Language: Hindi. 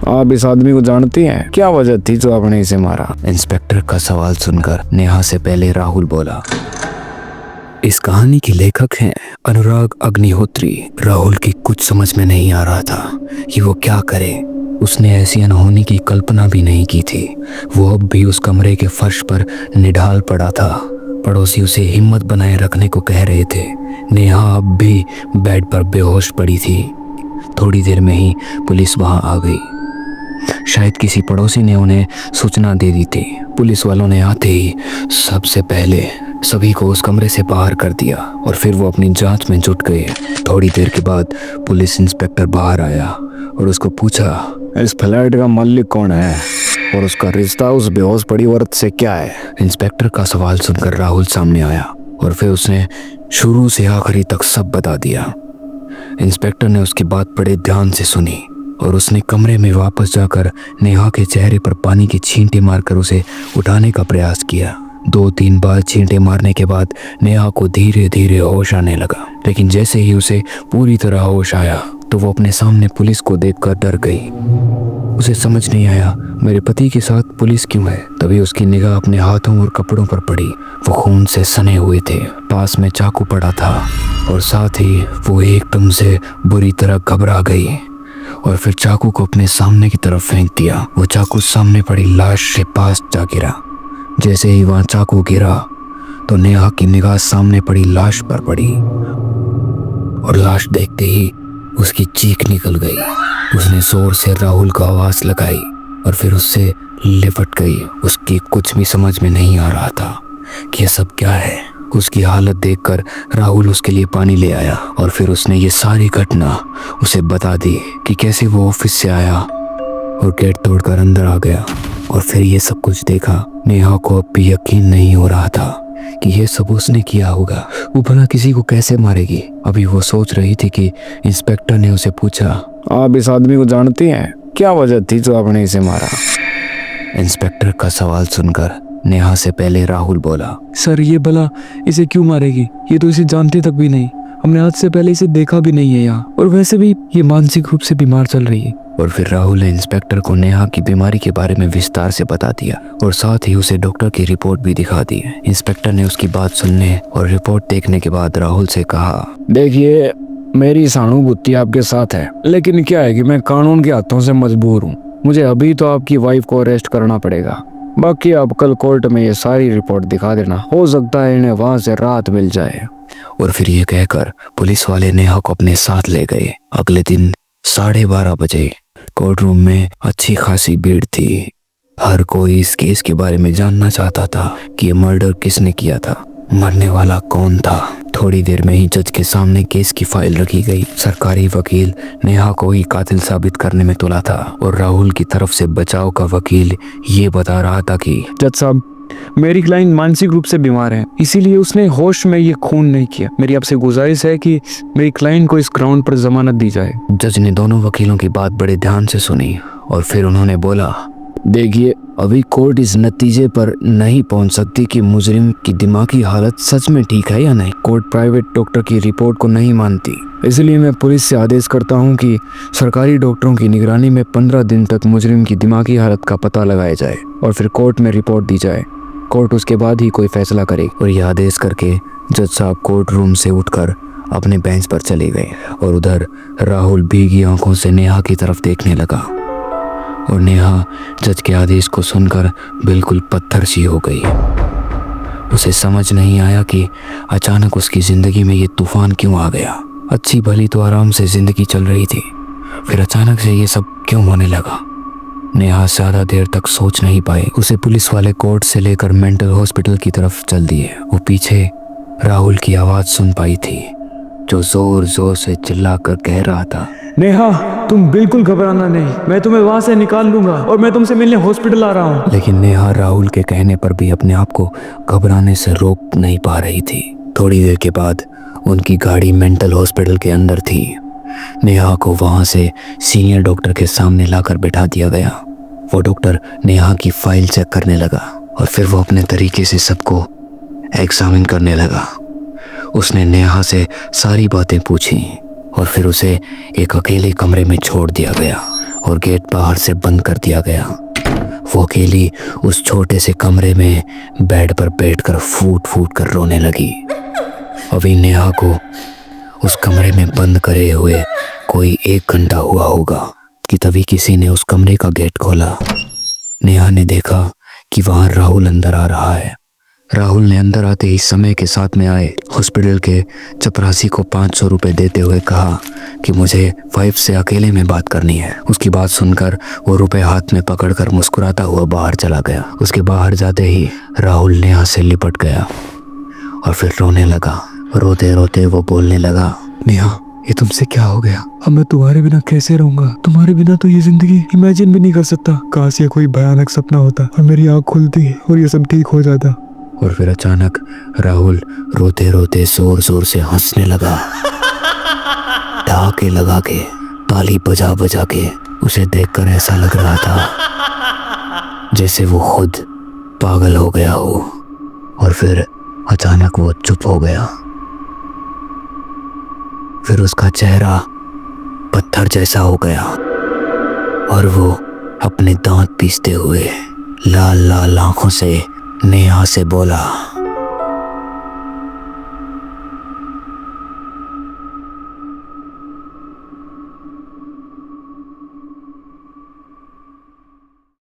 आप इस आदमी को जानती हैं? क्या वजह थी जो आपने इसे मारा? इंस्पेक्टर का सवाल सुनकर नेहा से पहले राहुल बोला। इस कहानी के लेखक हैं अनुराग अग्निहोत्री। राहुल की कुछ समझ में नहीं आ रहा था कि वो क्या करे। उसने ऐसी अनहोनी की कल्पना भी नहीं की थी। वो अब भी उस कमरे के फर्श पर निढाल पड़ा था। पड़ोसी उसे हिम्मत बनाए रखने को कह रहे थे। नेहा अब भी बेड पर बेहोश पड़ी थी। थोड़ी देर में ही पुलिस वहां आ गई। शायद किसी पड़ोसी ने उन्हें सूचना दे दी थी। पुलिस वालों ने आते ही सबसे पहले सभी को उस कमरे से बाहर कर दिया और फिर वो अपनी जांच में जुट गए। थोड़ी देर के बाद पुलिस इंस्पेक्टर बाहर आया और उसको पूछा, इस फ्लैट का मालिक कौन है और उसका रिश्ता उस बेहोश पड़ी औरत से क्या है? इंस्पेक्टर का सवाल सुनकर राहुल सामने आया और फिर उसने शुरू से आखिरी तक सब बता दिया। इंस्पेक्टर ने उसकी बात बड़े ध्यान से सुनी और उसने कमरे में वापस जाकर नेहा के चेहरे पर पानी की छींटे मारकर उसे उठाने का प्रयास किया। 2-3 बार छींटे मारने के बाद नेहा को धीरे धीरे होश आने लगा, लेकिन जैसे ही उसे पूरी तरह होश आया तो वो अपने सामने पुलिस को देखकर डर गई। उसे समझ नहीं आया मेरे पति के साथ पुलिस क्यों है। तभी उसकी निगाह अपने हाथों और कपड़ों पर पड़ी। वो खून से सने हुए थे, पास में चाकू पड़ा था और साथ ही वो एकदम से बुरी तरह घबरा गई और फिर चाकू को अपने सामने की तरफ फेंक दिया। वो चाकू सामने पड़ी लाश के पास जा गिरा। जैसे ही वहां चाकू गिरा तो नेहा की निगाह सामने पड़ी लाश पर पड़ी और लाश देखते ही उसकी चीख निकल गई। उसने जोर से राहुल को आवाज लगाई और फिर उससे लिपट गई। उसकी कुछ भी समझ में नहीं आ रहा था कि ये सब क्या है। उसकी हालत देखकर राहुल उसके लिए पानी ले आया और फिर उसने ये सारी घटना उसे बता दी कि कैसे वो ऑफिस से आया और गेट तोड़कर अंदर आ गया और फिर ये सब कुछ देखा। नेहा को अब भी यकीन नहीं हो रहा था कि ये सब उसने किया होगा। वो भला किसी को कैसे मारेगी। अभी वो सोच रही थी कि इंस्पेक्टर ने उसे पूछा, आप इस आदमी को जानती हैं? क्या वजह थी जो आपने इसे मारा? इंस्पेक्टर का सवाल सुनकर नेहा से पहले राहुल बोला, सर ये भला इसे क्यों मारेगी? ये तो इसे जानती तक भी नहीं। हमने आज से पहले इसे देखा भी नहीं है यहाँ, और वैसे भी ये मानसिक रूप से बीमार चल रही है। और फिर राहुल ने इंस्पेक्टर को नेहा की बीमारी के बारे में विस्तार से बता दिया और साथ ही उसे डॉक्टर की रिपोर्ट भी दिखा दी। इंस्पेक्टर ने उसकी बात सुनने और रिपोर्ट देखने के बाद राहुल से कहा, देखिए मेरी सहानुभूति आपके साथ है, लेकिन क्या है कि मैं कानून के हाथों से मजबूर हूँ। मुझे अभी तो आपकी वाइफ को अरेस्ट करना पड़ेगा। बाकी आप कल कोर्ट में ये सारी रिपोर्ट दिखा देना। हो सकता है इन्हें वहाँ से राहत मिल जाए। और फिर ये कहकर पुलिस वाले नेहा को अपने साथ ले गए। अगले दिन 12:30 बजे कोर्ट रूम में अच्छी खासी भीड़ थी। हर कोई इस केस के बारे में जानना चाहता था कि ये मर्डर किसने किया था, मरने वाला कौन था। थोड़ी देर में ही जज के सामने केस की फाइल रखी गई। सरकारी वकील नेहा को ही कातिल साबित करने में तुला था और राहुल की तरफ से बचाव का वकील ये बता रहा था कि जज साहब, मेरी क्लाइंट मानसिक रूप से बीमार है, इसीलिए उसने होश में ये खून नहीं किया। मेरी आपसे गुजारिश है कि मेरी क्लाइंट को इस ग्राउंड पर जमानत दी जाए। जज ने दोनों वकीलों की बात बड़े ध्यान से सुनी और फिर उन्होंने बोला, देखिए अभी कोर्ट इस नतीजे पर नहीं पहुंच सकती कि मुजरिम की दिमागी हालत सच में ठीक है या नहीं। कोर्ट प्राइवेट डॉक्टर की रिपोर्ट को नहीं मानती, इसलिए मैं पुलिस से आदेश करता हूं कि सरकारी डॉक्टरों की निगरानी में 15 दिन तक मुजरिम की दिमागी हालत का पता लगाया जाए और फिर कोर्ट में रिपोर्ट दी जाए। कोर्ट उसके बाद ही कोई फैसला करे। और यह आदेश करके जज साहब कोर्ट रूम से उठकर अपने बेंच पर चले गए और उधर राहुल भीगी आंखों से नेहा की तरफ देखने लगा और नेहा जज के आदेश को सुनकर बिल्कुल पत्थर सी हो गई। उसे समझ नहीं आया कि अचानक उसकी जिंदगी में ये तूफान क्यों आ गया। अच्छी भली तो आराम से जिंदगी चल रही थी, फिर अचानक से ये सब क्यों होने लगा। नेहा ज्यादा देर तक सोच नहीं पाई। उसे पुलिस वाले कोर्ट से लेकर मेंटल हॉस्पिटल की तरफ चल दिए। वो पीछे राहुल की आवाज सुन पाई थी जो जोर जोर से चिल्लाकर कह रहा था, नेहा तुम बिल्कुल घबराना नहीं, मैं तुम्हें वहां से निकाल लूंगा और मैं तुमसे मिलने हॉस्पिटल आ रहा हूँ। लेकिन नेहा राहुल के कहने पर भी अपने आप को घबराने से रोक नहीं पा रही थी। थोड़ी देर के बाद उनकी गाड़ी मेंटल हॉस्पिटल के अंदर थी। नेहा को वहां से सीनियर डॉक्टर के सामने लाकर बैठा दिया गया। वो डॉक्टर नेहा की फाइल चेक करने लगा और फिर वो अपने तरीके से सबको एग्जामिन करने लगा। उसने नेहा से सारी बातें पूछी और फिर उसे एक अकेले कमरे में छोड़ दिया गया और गेट बाहर से बंद कर दिया गया। वो अकेली उस छोटे से कमरे में बेड पर बैठकर फूट फूट कर रोने लगी। अभी नेहा को उस कमरे में बंद करे हुए कोई 1 घंटा हुआ होगा कि तभी किसी ने उस कमरे का गेट खोला। नेहा ने देखा कि वहां राहुल अंदर आ रहा है। राहुल ने अंदर आते ही समय के साथ में आए हॉस्पिटल के चपरासी को 500 रुपए देते हुए कहा कि मुझे वाइफ से अकेले में बात करनी है। उसकी बात सुनकर वो रुपए हाथ में पकड़कर मुस्कुराता हुआ बाहर चला गया। उसके बाहर जाते ही राहुल नेहा से लिपट गया और फिर रोने लगा। रोते रोते वो बोलने लगा, नेहा, ये तुमसे क्या हो गया? अब मैं तुम्हारे बिना कैसे रहूंगा? तुम्हारे बिना तो ये जिंदगी इमेजिन भी नहीं कर सकता। काश ये कोई भयानक सपना होता और मेरी आँख खुलती और ये सब ठीक हो जाता। और फिर अचानक राहुल रोते रोते जोर जोर से हंसने लगा। ठहाके लगा के, ताली बजा बजा के। उसे देखकर ऐसा लग रहा था जैसे वो खुद पागल हो गया हो। और फिर अचानक वो चुप हो गया। फिर उसका चेहरा पत्थर जैसा हो गया और वो अपने दांत पीसते हुए लाल लाल आंखों से नेहा से बोला,